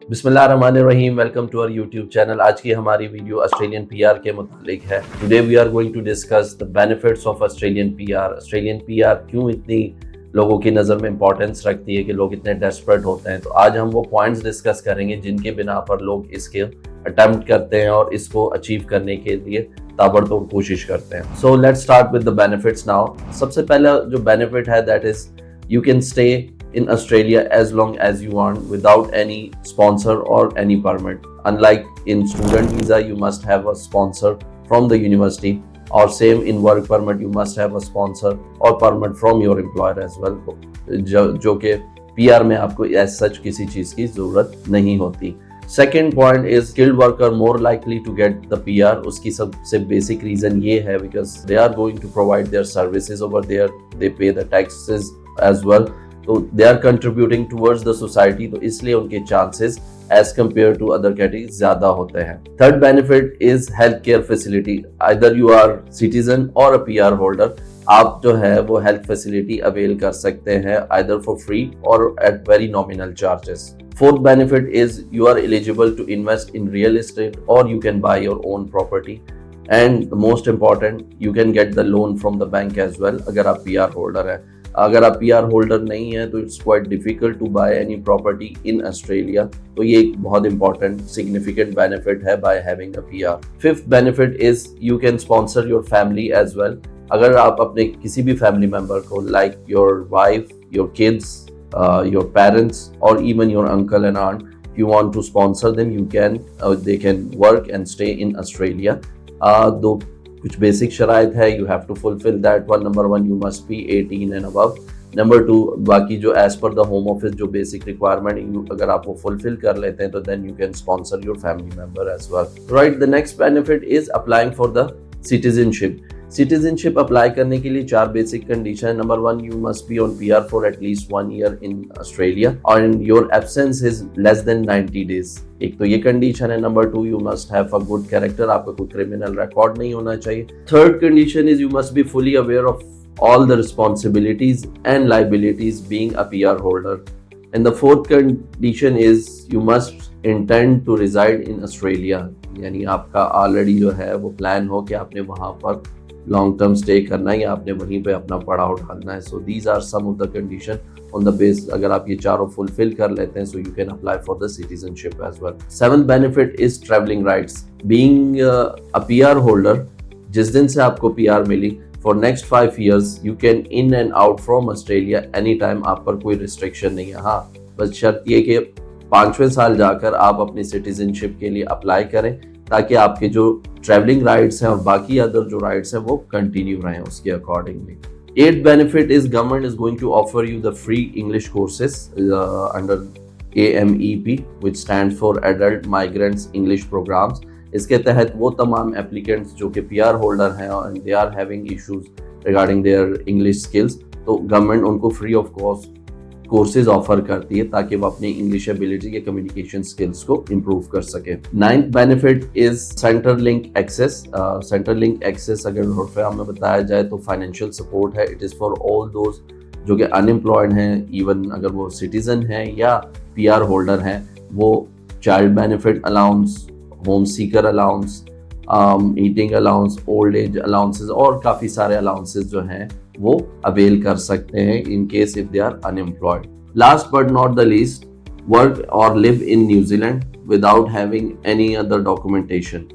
बिस्मिल्लाहिर्रहमानिर्रहीम, welcome to our YouTube channel. आज की हमारी वीडियो ऑस्ट्रेलियन पीआर के मुतालिक है। Today we are going to discuss the benefits of Australian PR. Australian PR क्यों इतनी लोगों की नज़र में इंपॉर्टेंस रखती है कि लोग इतने डेस्परेट होते हैं। तो आज हम वो पॉइंट्स डिस्कस करेंगे जिनके बिना पर लोग इसके अटेम्प्ट करते हैं और इसको अचीव करने के लिए ताबड़तोड़ कोशिश करते हैं। So let's start with the benefits now. सबसे पहला जो बेनिफिट है that is you can stay in Australia as long as you want without any sponsor or any permit. Unlike in student visa, you must have a sponsor from the university, or same in work permit, you must have a sponsor or permit from your employer as well. जो कि PR में आपको as such किसी चीज़ की ज़रूरत नहीं होती। Second point is skilled worker more likely to get the PR. उसकी सबसे basic reason ये है because they are going to provide their services over there, they pay the taxes as well, तो they are contributing towards the society, तो इसलिए उनके chances as compared to other categories ज़्यादा होते हैं। Third benefit is healthcare facility. Either you are citizen or a PR holder, आप जो है वो health facility avail कर सकते हैं either for free or at very nominal charges. Fourth benefit is you are eligible to invest in real estate or you can buy your own property. And the most important, you can get the loan from the bank as well अगर आप PR holder हैं। अगर आप PR holder नहीं है तो it's quite difficult to buy any property in Australia. तो ये एक बहुत इंपॉर्टेंट सिग्निफिकेंट बेनिफिट है by having a PR। Fifth benefit is you can sponsor your family as well. अगर आप अपने किसी भी फैमिली मेंबर को like your wife, your kids, your parents और even your uncle and aunt, if you want to sponsor them, you can they can work and stay in Australia. दो कुछ basic शराइत है, you have to fulfil that one. Number one, you must be 18 and above. Number two, बाकी जो as per the home office जो basic requirement अगर आप वो फुलफिल कर लेते हैं तो then you can sponsor your family member as well. Right, the next benefit is applying for the citizenship. Citizenship apply करने के लिए 4 basic condition. Number one, you must be on PR for at least 1 year in Australia और your absence is less than 90 days। एक तो ये condition है। Number 2, you must have a good character, आपका कोई क्रिमिनल रिकॉर्ड नहीं होना चाहिए। Third condition is you must be fully aware of all the responsibilities and liabilities being a PR holder. And the fourth condition is you must intend to reside in Australia. यानी आपका already जो है वो plan हो कि आपने वहाँ पर लॉन्ग टर्म स्टे करना है या आपने वहीं पे अपना पड़ाव ढालना है। So these are some of the condition on the base. अगर आप ये चारों फुलफिल कर लेते हैं so you can apply for the citizenship as well. Seventh benefit is travelling rights. Being a PR holder, जिस दिन से आपको PR milli, for next 5 years you can in and out from Australia anytime, आप पर कोई restriction नहीं है। हाँ, बस शर्त ये कि 5वें साल जाकर आप अपनी सिटीजनशिप के लिए अप्लाई करें ताकि आपके जो ट्रैवलिंग राइट्स हैं और बाकी अदर जो राइट्स हैं वो कंटिन्यू रहें उसके accordingly. 8th benefit is government is going to offer you the free English courses under AMEP, which stands for Adult Migrants English Programs. इसके तहत वो तमाम एप्लीकेंट्स जो कि PR होल्डर हैं और they are having issues regarding their English skills, तो government उनको free of cost courses offer करती है ताकि वो अपनी इंग्लिश एबिलिटी के कम्युनिकेशन स्किल्स को इम्प्रूव कर सके। 9th benefit is Centrelink access. Centrelink access अगर नोटफाम में बताया जाए तो फाइनेंशियल सपोर्ट है। It is for all those जो कि अनएम्प्लॉयड हैं, इवन अगर वो सिटीजन हैं या PR होल्डर हैं, वो child benefit allowance, home Sikar allowance, eating allowance, old age allowances और काफ़ी सारे अलाउंसेस जो हैं वो अवेल कर सकते हैं in case if they are unemployed. Last but not the least, work और live in New Zealand without having any other documentation.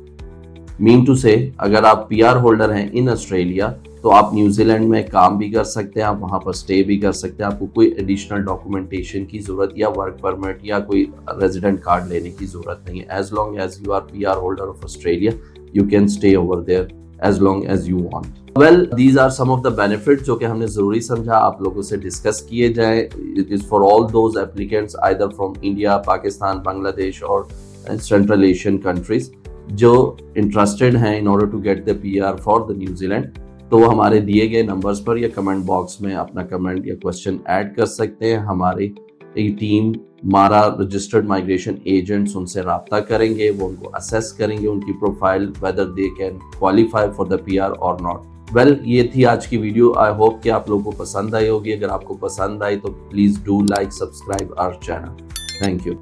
Mean to say, अगर आप PR होल्डर हैं इन ऑस्ट्रेलिया तो आप न्यूजीलैंड में काम भी कर सकते हैं, आप वहाँ पर स्टे भी कर सकते हैं। आपको कोई एडिशनल डॉक्यूमेंटेशन की ज़रूरत या वर्क परमिट या कोई रेजिडेंट कार्ड लेने की ज़रूरत नहीं है। As long as you are PR holder of Australia, you can stay over there as long as you want. Well, these are some of the benefits जो कि हमने ज़रूरी समझा आप लोगों से डिस्कस किए जाए। It is for all those applicants either from India, Pakistan, Bangladesh और सेंट्रल एशियन कंट्रीज जो इंटरेस्टेड हैं in order to get the PR for the New Zealand. तो वो हमारे दिए गए नंबर्स पर या कमेंट बॉक्स में अपना कमेंट या क्वेश्चन ऐड कर सकते हैं। हमारी टीम, हमारा रजिस्टर्ड माइग्रेशन एजेंट्स उनसे रब्ता करेंगे, वो उनको असेस करेंगे उनकी profile, whether they can qualify for the PR और नॉट। वेल, ये थी आज की वीडियो। आई होप कि आप लोगों को पसंद आई होगी। अगर आपको पसंद आई तो please do like, subscribe our channel. Thank you.